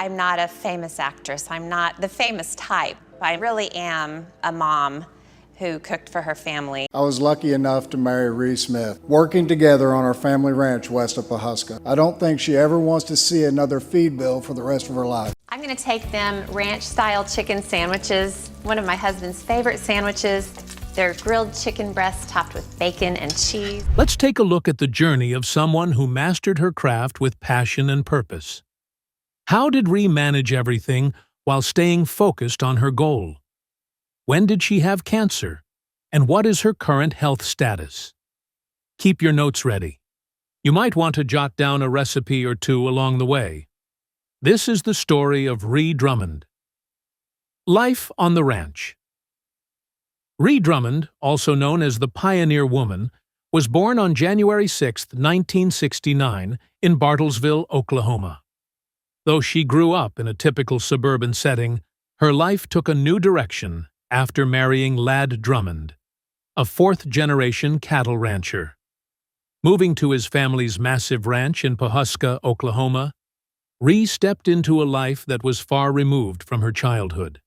I'm not a famous actress. I'm not the famous type. I really am a mom who cooked for her family. I was lucky enough to marry Ree Smith, working together on our family ranch west of Pawhuska. I don't think she ever wants to see another feed bill for the rest of her life. I'm gonna take them ranch-style chicken sandwiches, one of my husband's favorite sandwiches. They're grilled chicken breasts topped with bacon and cheese. Let's take a look at the journey of someone who mastered her craft with passion and purpose. How did Ree manage everything while staying focused on her goal? When did she have cancer? And what is her current health status? Keep your notes ready. You might want to jot down a recipe or two along the way. This is the story of Ree Drummond. Life on the ranch. Ree Drummond, also known as the Pioneer Woman, was born on January 6, 1969, in Bartlesville, Oklahoma. Though she grew up in a typical suburban setting, her life took a new direction after marrying Lad Drummond, a fourth-generation cattle rancher. Moving to his family's massive ranch in Pawhuska, Oklahoma, Ree stepped into a life that was far removed from her childhood.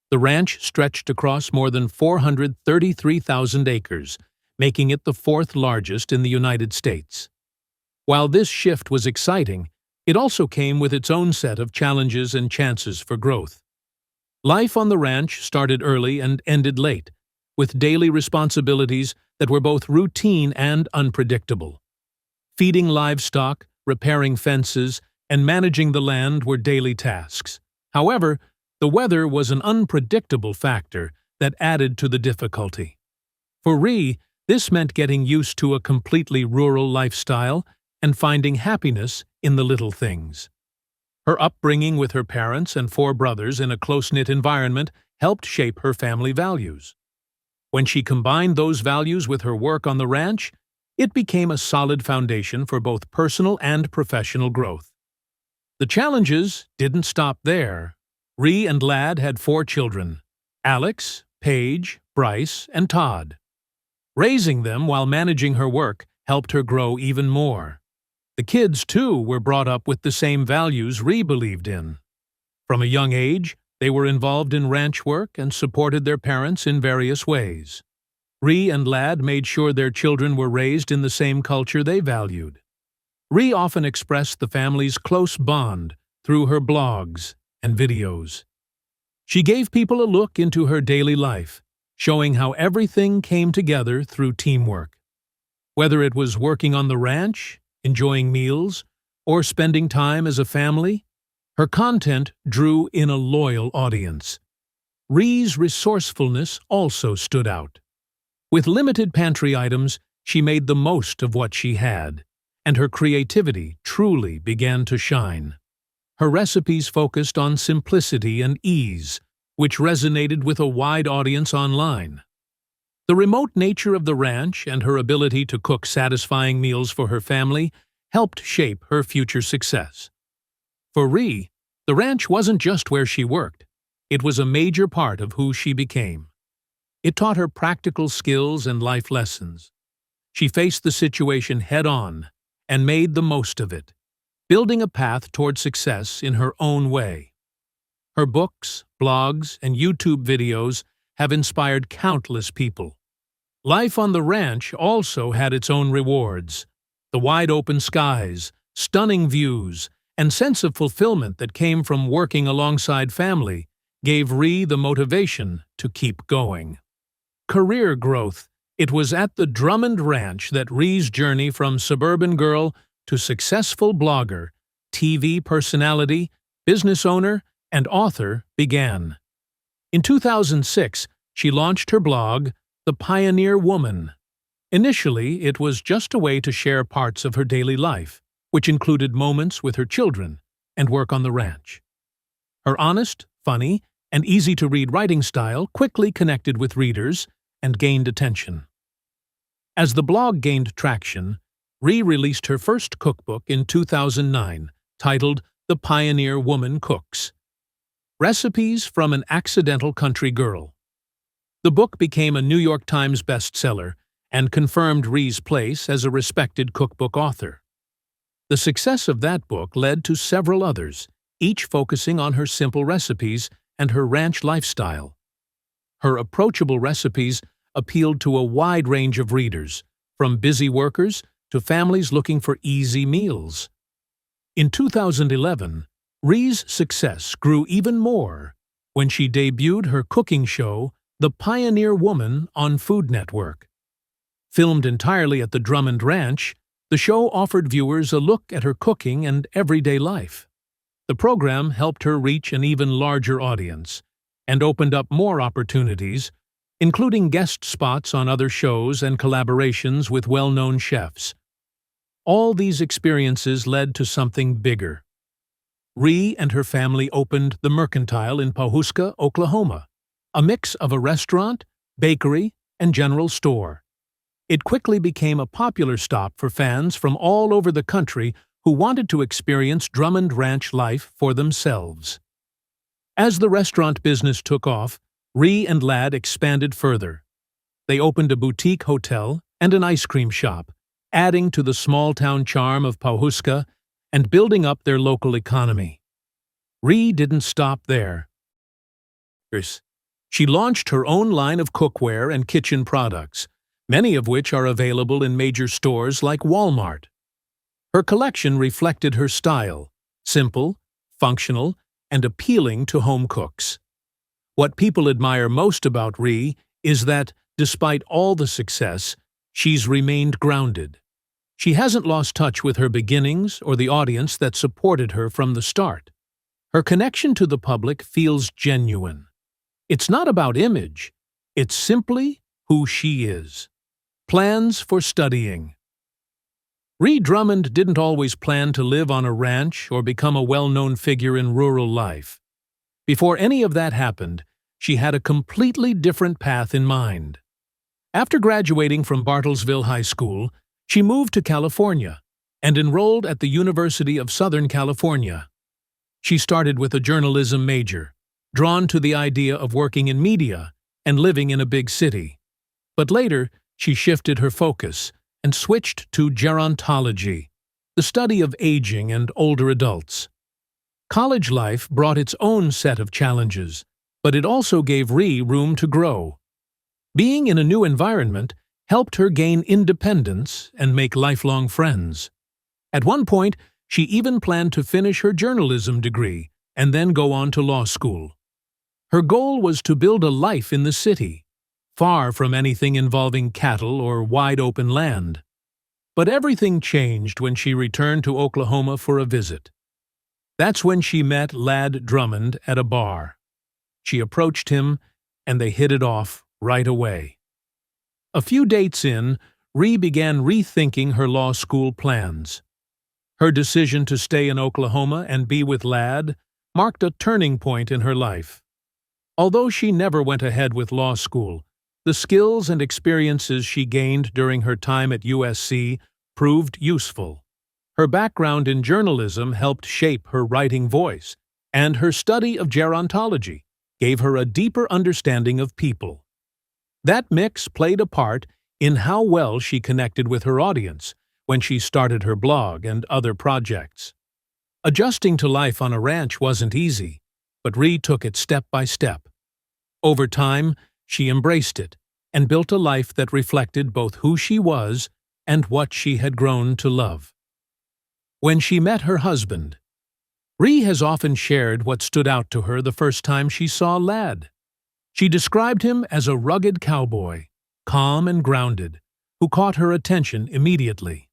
The ranch stretched across more than 433,000 acres, making it the fourth largest in the United States. While this shift was exciting, it also came with its own set of challenges and chances for growth. Life on the ranch started early and ended late, with daily responsibilities that were both routine and unpredictable. Feeding livestock, repairing fences, and managing the land were daily tasks. However, the weather was an unpredictable factor that added to the difficulty. For Ree, this meant getting used to a completely rural lifestyle and finding happiness in the little things. Her upbringing with her parents and four brothers in a close-knit environment helped shape her family values. When she combined those values with her work on the ranch, it became a solid foundation for both personal and professional growth. The challenges didn't stop there. Ree and Lad had 4 children: Alex, Paige, Bryce, and Todd. Raising them while managing her work helped her grow even more. The kids, too, were brought up with the same values Ree believed in. From a young age, they were involved in ranch work and supported their parents in various ways. Ree and Lad made sure their children were raised in the same culture they valued. Ree often expressed the family's close bond through her blogs and videos. She gave people a look into her daily life, showing how everything came together through teamwork. Whether it was working on the ranch, enjoying meals, or spending time as a family, her content drew in a loyal audience. Ree's resourcefulness also stood out. With limited pantry items, she made the most of what she had, and her creativity truly began to shine. Her recipes focused on simplicity and ease, which resonated with a wide audience online. The remote nature of the ranch and her ability to cook satisfying meals for her family helped shape her future success. For Ree, the ranch wasn't just where she worked. It was a major part of who she became. It taught her practical skills and life lessons. She faced the situation head-on and made the most of it, building a path toward success in her own way. Her books, blogs, and YouTube videos have inspired countless people. Life on the ranch also had its own rewards. The wide-open skies, stunning views, and sense of fulfillment that came from working alongside family gave Ree the motivation to keep going. Career growth. It was at the Drummond Ranch that Ree's journey from suburban girl to successful blogger, TV personality, business owner, and author began. In 2006, she launched her blog, The Pioneer Woman. Initially, it was just a way to share parts of her daily life, which included moments with her children and work on the ranch. Her honest, funny, and easy-to-read writing style quickly connected with readers and gained attention. As the blog gained traction, Ree released her first cookbook in 2009, titled The Pioneer Woman Cooks: Recipes from an Accidental Country Girl. The book became a New York Times bestseller and confirmed Ree's place as a respected cookbook author. The success of that book led to several others, each focusing on her simple recipes and her ranch lifestyle. Her approachable recipes appealed to a wide range of readers, from busy workers to families looking for easy meals. In 2011, Ree's success grew even more when she debuted her cooking show, The Pioneer Woman, on Food Network. Filmed entirely at the Drummond Ranch, the show offered viewers a look at her cooking and everyday life. The program helped her reach an even larger audience and opened up more opportunities, including guest spots on other shows and collaborations with well-known chefs. All these experiences led to something bigger. Ree and her family opened the Mercantile in Pawhuska, Oklahoma, a mix of a restaurant, bakery, and general store. It quickly became a popular stop for fans from all over the country who wanted to experience Drummond Ranch life for themselves. As the restaurant business took off, Ree and Ladd expanded further. They opened a boutique hotel and an ice cream shop, adding to the small-town charm of Pawhuska and building up their local economy. Ree didn't stop there. She launched her own line of cookware and kitchen products, many of which are available in major stores like Walmart. Her collection reflected her style, simple, functional, and appealing to home cooks. What people admire most about Ree is that, despite all the success, she's remained grounded. She hasn't lost touch with her beginnings or the audience that supported her from the start. Her connection to the public feels genuine. It's not about image, it's simply who she is. Plans for studying. Ree Drummond didn't always plan to live on a ranch or become a well-known figure in rural life. Before any of that happened, she had a completely different path in mind. After graduating from Bartlesville High School, she moved to California and enrolled at the University of Southern California. She started with a journalism major, drawn to the idea of working in media and living in a big city. But later, she shifted her focus and switched to gerontology, the study of aging and older adults. College life brought its own set of challenges, but it also gave Ree room to grow. Being in a new environment helped her gain independence and make lifelong friends. At one point, she even planned to finish her journalism degree and then go on to law school. Her goal was to build a life in the city, far from anything involving cattle or wide-open land. But everything changed when she returned to Oklahoma for a visit. That's when she met Ladd Drummond at a bar. She approached him, and they hit it off right away. A few dates in, Ree began rethinking her law school plans. Her decision to stay in Oklahoma and be with Ladd marked a turning point in her life. Although she never went ahead with law school, the skills and experiences she gained during her time at USC proved useful. Her background in journalism helped shape her writing voice, and her study of gerontology gave her a deeper understanding of people. That mix played a part in how well she connected with her audience when she started her blog and other projects. Adjusting to life on a ranch wasn't easy, but Ree took it step by step. Over time, she embraced it and built a life that reflected both who she was and what she had grown to love. When she met her husband, Ree has often shared what stood out to her the first time she saw Ladd. She described him as a rugged cowboy, calm and grounded, who caught her attention immediately.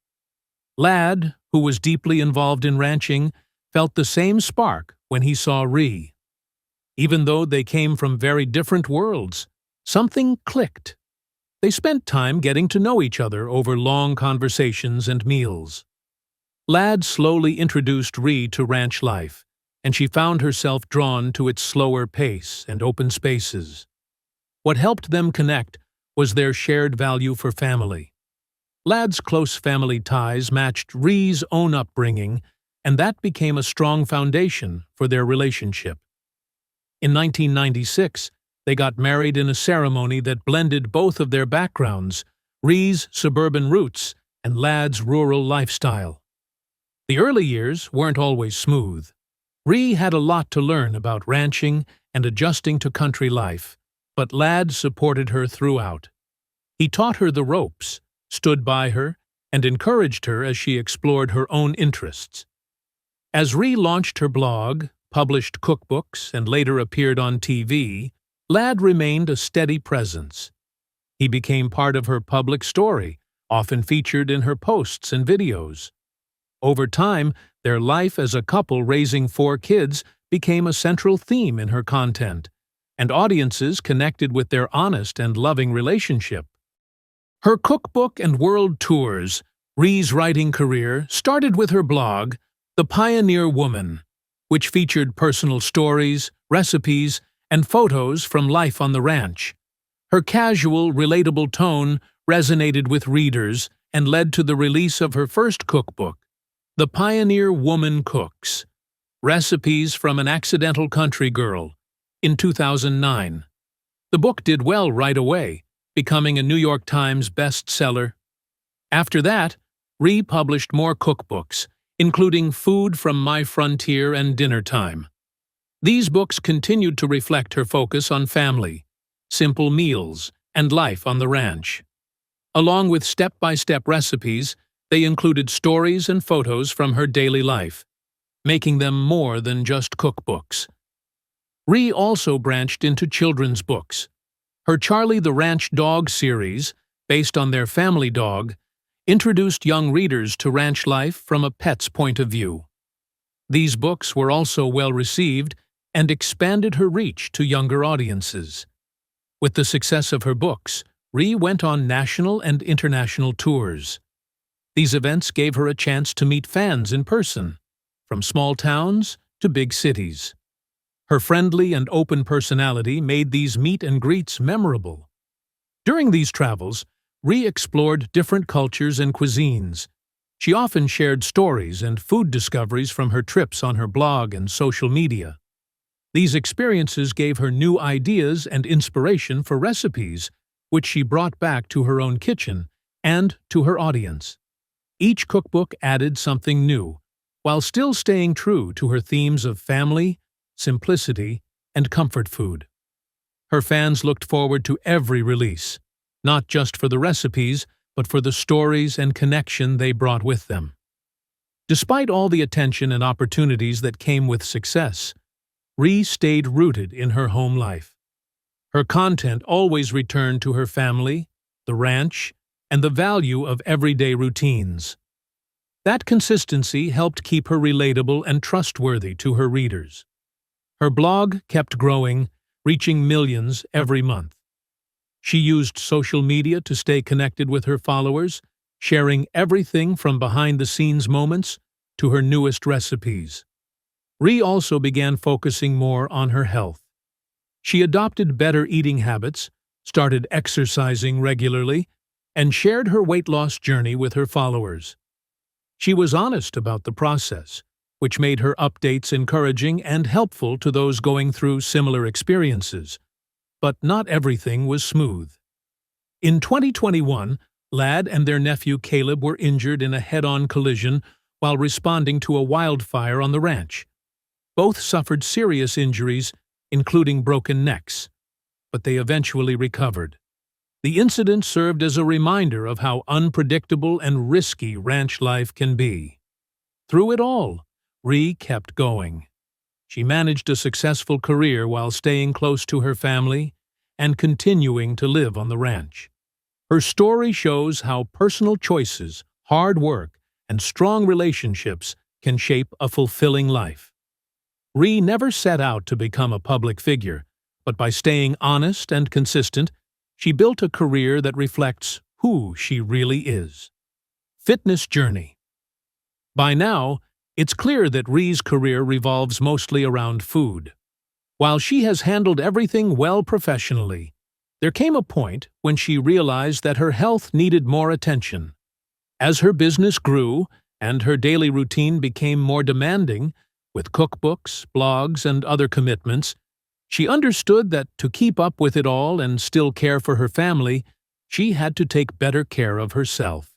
Ladd, who was deeply involved in ranching, felt the same spark when he saw Ree. Even though they came from very different worlds, something clicked. They spent time getting to know each other over long conversations and meals. Ladd slowly introduced Ree to ranch life, and she found herself drawn to its slower pace and open spaces. What helped them connect was their shared value for family. Ladd's close family ties matched Ree's own upbringing, and that became a strong foundation for their relationship. In 1996, they got married in a ceremony that blended both of their backgrounds, Ree's suburban roots and Ladd's rural lifestyle. The early years weren't always smooth. Ree had a lot to learn about ranching and adjusting to country life, but Ladd supported her throughout. He taught her the ropes, stood by her, and encouraged her as she explored her own interests. As Ree launched her blog, published cookbooks, and later appeared on TV, Ladd remained a steady presence. He became part of her public story, often featured in her posts and videos. Over time, their life as a couple raising 4 kids became a central theme in her content, and audiences connected with their honest and loving relationship. Her cookbook and world tours, Ree's writing career, started with her blog, The Pioneer Woman, which featured personal stories, recipes, and photos from life on the ranch. Her casual, relatable tone resonated with readers and led to the release of her first cookbook, The Pioneer Woman Cooks, Recipes from an Accidental Country Girl, in 2009. The book did well right away, becoming a New York Times bestseller. After that, Ree published more cookbooks, including Food from My Frontier and Dinner Time. These books continued to reflect her focus on family, simple meals, and life on the ranch. Along with step-by-step recipes, they included stories and photos from her daily life, making them more than just cookbooks. Ree also branched into children's books. Her Charlie the Ranch Dog series, based on their family dog, introduced young readers to ranch life from a pet's point of view. These books were also well received and expanded her reach to younger audiences. With the success of her books, Ree went on national and international tours. These events gave her a chance to meet fans in person, from small towns to big cities. Her friendly and open personality made these meet and greets memorable. During these travels, Ree explored different cultures and cuisines. She often shared stories and food discoveries from her trips on her blog and social media. These experiences gave her new ideas and inspiration for recipes, which she brought back to her own kitchen and to her audience. Each cookbook added something new, while still staying true to her themes of family, simplicity, and comfort food. Her fans looked forward to every release, not just for the recipes, but for the stories and connection they brought with them. Despite all the attention and opportunities that came with success, Ree stayed rooted in her home life. Her content always returned to her family, the ranch, and the value of everyday routines. That consistency helped keep her relatable and trustworthy to her readers. Her blog kept growing, reaching millions every month. She used social media to stay connected with her followers, sharing everything from behind-the-scenes moments to her newest recipes. Ree also began focusing more on her health. She adopted better eating habits, started exercising regularly, and shared her weight loss journey with her followers. She was honest about the process, which made her updates encouraging and helpful to those going through similar experiences. But not everything was smooth. In 2021, Ladd and their nephew Caleb were injured in a head-on collision while responding to a wildfire on the ranch. Both suffered serious injuries, including broken necks, but they eventually recovered. The incident served as a reminder of how unpredictable and risky ranch life can be. Through it all, Ree kept going. She managed a successful career while staying close to her family and continuing to live on the ranch. Her story shows how personal choices, hard work, and strong relationships can shape a fulfilling life. Ree never set out to become a public figure, but by staying honest and consistent, she built a career that reflects who she really is. Fitness journey. By now, it's clear that Ree's career revolves mostly around food. While she has handled everything well professionally, there came a point when she realized that her health needed more attention. As her business grew and her daily routine became more demanding, with cookbooks, blogs, and other commitments, she understood that to keep up with it all and still care for her family, she had to take better care of herself.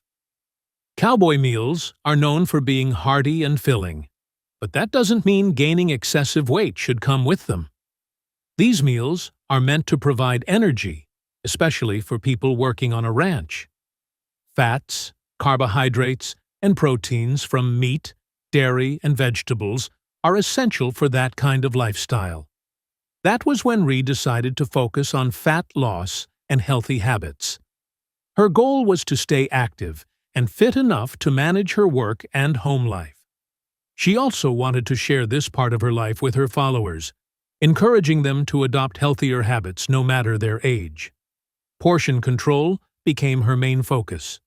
Cowboy meals are known for being hearty and filling, but that doesn't mean gaining excessive weight should come with them. These meals are meant to provide energy, especially for people working on a ranch. Fats, carbohydrates, and proteins from meat, dairy, and vegetables are essential for that kind of lifestyle. That was when Ree decided to focus on fat loss and healthy habits. Her goal was to stay active and fit enough to manage her work and home life. She also wanted to share this part of her life with her followers, encouraging them to adopt healthier habits no matter their age. Portion control became her main focus.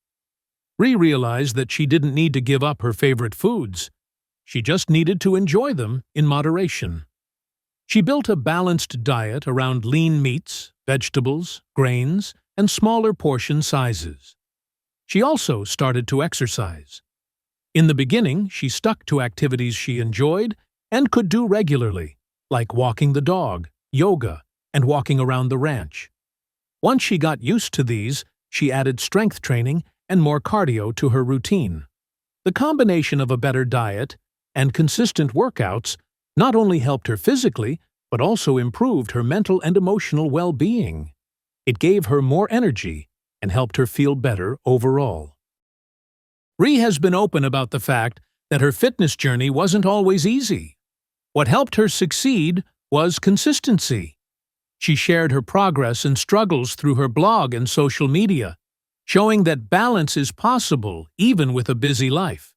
Ree realized that she didn't need to give up her favorite foods. She just needed to enjoy them in moderation. She built a balanced diet around lean meats, vegetables, grains, and smaller portion sizes. She also started to exercise. In the beginning, she stuck to activities she enjoyed and could do regularly, like walking the dog, yoga, and walking around the ranch. Once she got used to these, she added strength training and more cardio to her routine. The combination of a better diet and consistent workouts not only helped her physically, but also improved her mental and emotional well-being. It gave her more energy and helped her feel better overall. Ree has been open about the fact that her fitness journey wasn't always easy. What helped her succeed was consistency. She shared her progress and struggles through her blog and social media, showing that balance is possible even with a busy life.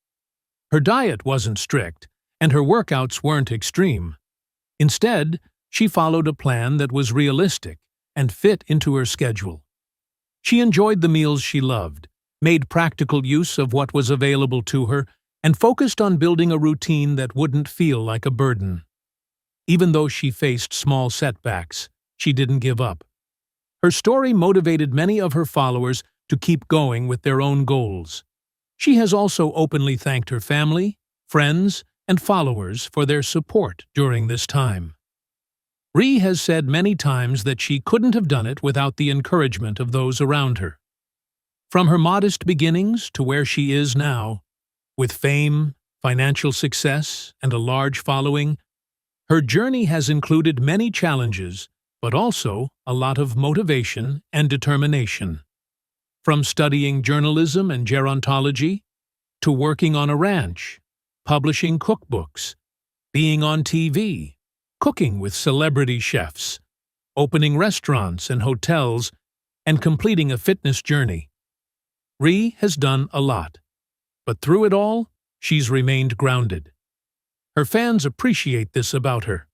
Her diet wasn't strict, and her workouts weren't extreme. Instead, she followed a plan that was realistic and fit into her schedule. She enjoyed the meals she loved, made practical use of what was available to her, and focused on building a routine that wouldn't feel like a burden. Even though she faced small setbacks, she didn't give up. Her story motivated many of her followers to keep going with their own goals. She has also openly thanked her family, friends, and followers for their support during this time. Ree has said many times that she couldn't have done it without the encouragement of those around her. From her modest beginnings to where she is now, with fame, financial success, and a large following, her journey has included many challenges, but also a lot of motivation and determination. From studying journalism and gerontology, to working on a ranch, publishing cookbooks, being on TV, cooking with celebrity chefs, opening restaurants and hotels, and completing a fitness journey. Ree has done a lot, but through it all, she's remained grounded. Her fans appreciate this about her.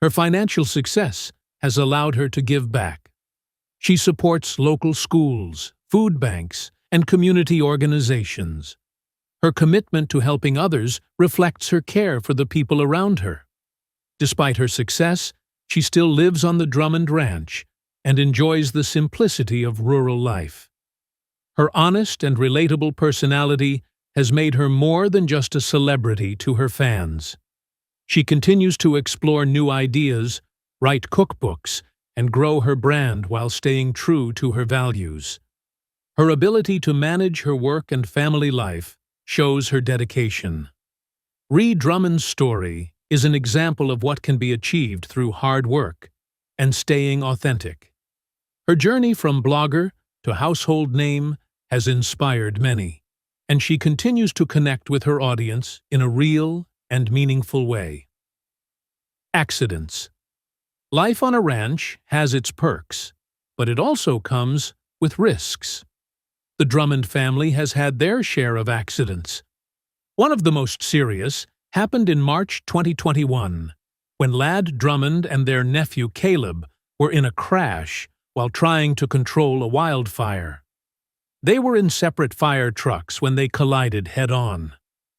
Her financial success has allowed her to give back. She supports local schools, food banks, and community organizations. Her commitment to helping others reflects her care for the people around her. Despite her success, she still lives on the Drummond Ranch and enjoys the simplicity of rural life. Her honest and relatable personality has made her more than just a celebrity to her fans. She continues to explore new ideas, write cookbooks, and grow her brand while staying true to her values. Her ability to manage her work and family life shows her dedication. Ree Drummond's story is an example of what can be achieved through hard work and staying authentic. Her journey from blogger to household name has inspired many, and she continues to connect with her audience in a real and meaningful way. Accidents. Life on a ranch has its perks, but it also comes with risks. The Drummond family has had their share of accidents. One of the most serious happened in March 2021, when Ladd Drummond and their nephew Caleb were in a crash while trying to control a wildfire. They were in separate fire trucks when they collided head-on.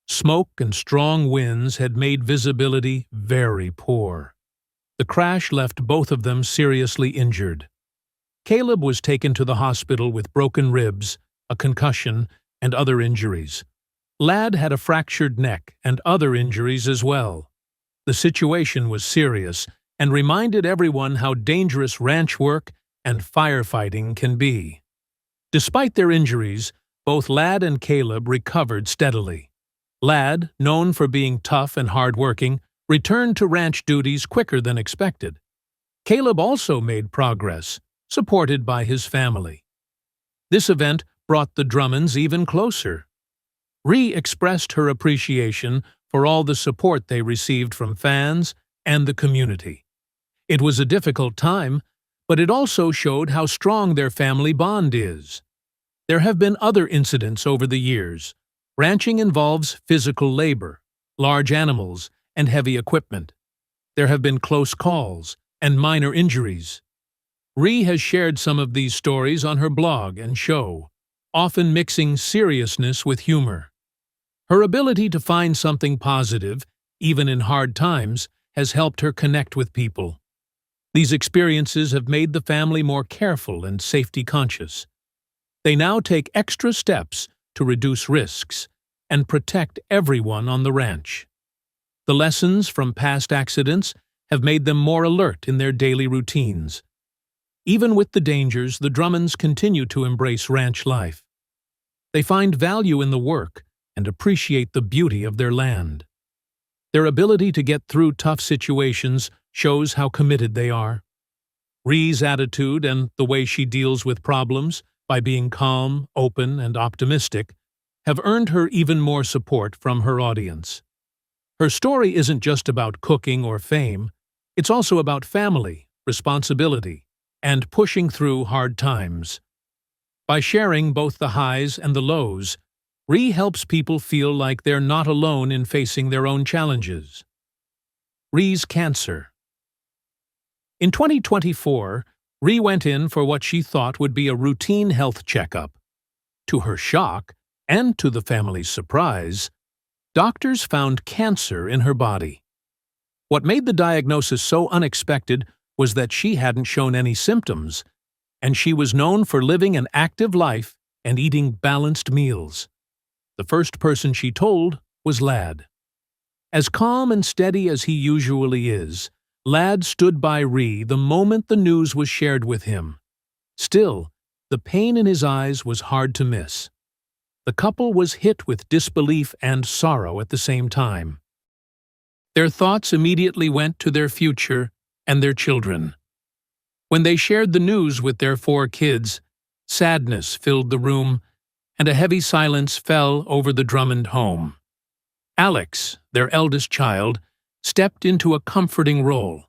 Smoke and strong winds had made visibility very poor. The crash left both of them seriously injured. Caleb was taken to the hospital with broken ribs, a concussion, and other injuries. Ladd had a fractured neck and other injuries as well. The situation was serious and reminded everyone how dangerous ranch work and firefighting can be. Despite their injuries, both Ladd and Caleb recovered steadily. Ladd, known for being tough and hardworking, returned to ranch duties quicker than expected. Caleb also made progress, supported by his family. This event brought the Drummonds even closer. Ree expressed her appreciation for all the support they received from fans and the community. It was a difficult time, but it also showed how strong their family bond is. There have been other incidents over the years. Ranching involves physical labor, large animals, and heavy equipment. There have been close calls and minor injuries. Ree has shared some of these stories on her blog and show, often mixing seriousness with humor. Her ability to find something positive, even in hard times, has helped her connect with people. These experiences have made the family more careful and safety-conscious. They now take extra steps to reduce risks and protect everyone on the ranch. The lessons from past accidents have made them more alert in their daily routines. Even with the dangers, the Drummonds continue to embrace ranch life. They find value in the work and appreciate the beauty of their land. Their ability to get through tough situations shows how committed they are. Ree's attitude and the way she deals with problems, by being calm, open, and optimistic, have earned her even more support from her audience. Her story isn't just about cooking or fame, it's also about family, responsibility, and pushing through hard times. By sharing both the highs and the lows, Ree helps people feel like they're not alone in facing their own challenges. Ree's cancer. In 2024, Ree went in for what she thought would be a routine health checkup. To her shock, and to the family's surprise, doctors found cancer in her body. What made the diagnosis so unexpected was that she hadn't shown any symptoms, and she was known for living an active life and eating balanced meals. The first person she told was Ladd. As calm and steady as he usually is, Ladd stood by Ree the moment the news was shared with him. Still, the pain in his eyes was hard to miss. The couple was hit with disbelief and sorrow at the same time. Their thoughts immediately went to their future and their children. When they shared the news with their 4 kids, sadness filled the room, and a heavy silence fell over the Drummond home. Alex, their eldest child, stepped into a comforting role,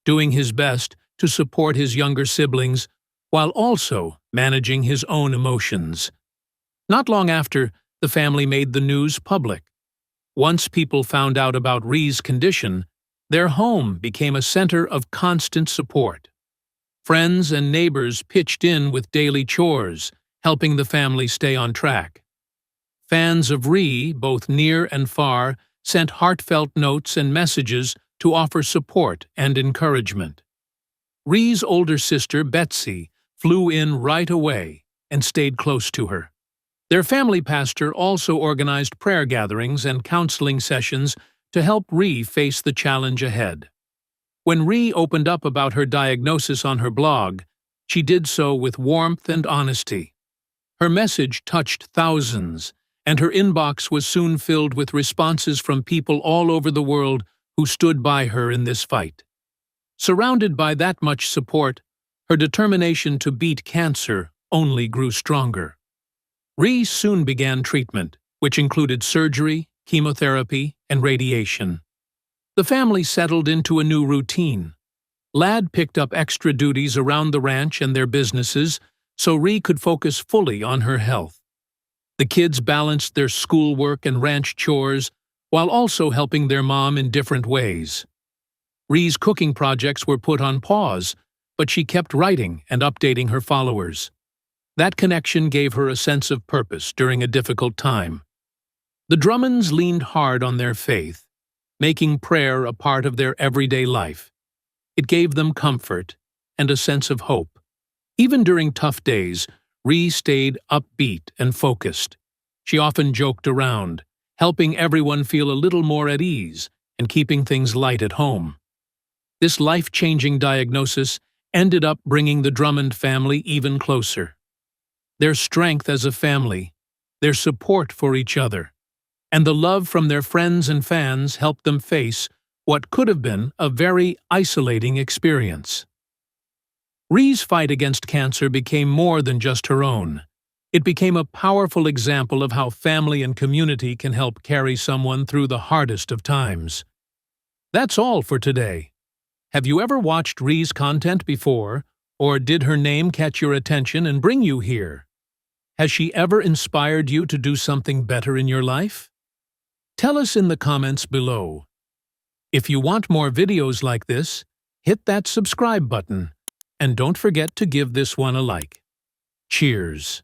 doing his best to support his younger siblings while also managing his own emotions. Not long after, the family made the news public. Once people found out about Ree's condition, their home became a center of constant support. Friends and neighbors pitched in with daily chores, helping the family stay on track. Fans of Ree, both near and far, sent heartfelt notes and messages to offer support and encouragement. Ree's older sister, Betsy, flew in right away and stayed close to her. Their family pastor also organized prayer gatherings and counseling sessions to help Ree face the challenge ahead. When Ree opened up about her diagnosis on her blog, she did so with warmth and honesty. Her message touched thousands, and her inbox was soon filled with responses from people all over the world who stood by her in this fight. Surrounded by that much support, her determination to beat cancer only grew stronger. Ree soon began treatment, which included surgery, chemotherapy, and radiation. The family settled into a new routine. Ladd picked up extra duties around the ranch and their businesses, so Ree could focus fully on her health. The kids balanced their schoolwork and ranch chores while also helping their mom in different ways. Ree's cooking projects were put on pause, but she kept writing and updating her followers. That connection gave her a sense of purpose during a difficult time. The Drummonds leaned hard on their faith, making prayer a part of their everyday life. It gave them comfort and a sense of hope. Even during tough days, Ree stayed upbeat and focused. She often joked around, helping everyone feel a little more at ease and keeping things light at home. This life-changing diagnosis ended up bringing the Drummond family even closer. Their strength as a family, their support for each other, and the love from their friends and fans helped them face what could have been a very isolating experience. Ree's fight against cancer became more than just her own. It became a powerful example of how family and community can help carry someone through the hardest of times. That's all for today. Have you ever watched Ree's content before, or did her name catch your attention and bring you here? Has she ever inspired you to do something better in your life? Tell us in the comments below. If you want more videos like this, hit that subscribe button, and don't forget to give this one a like. Cheers!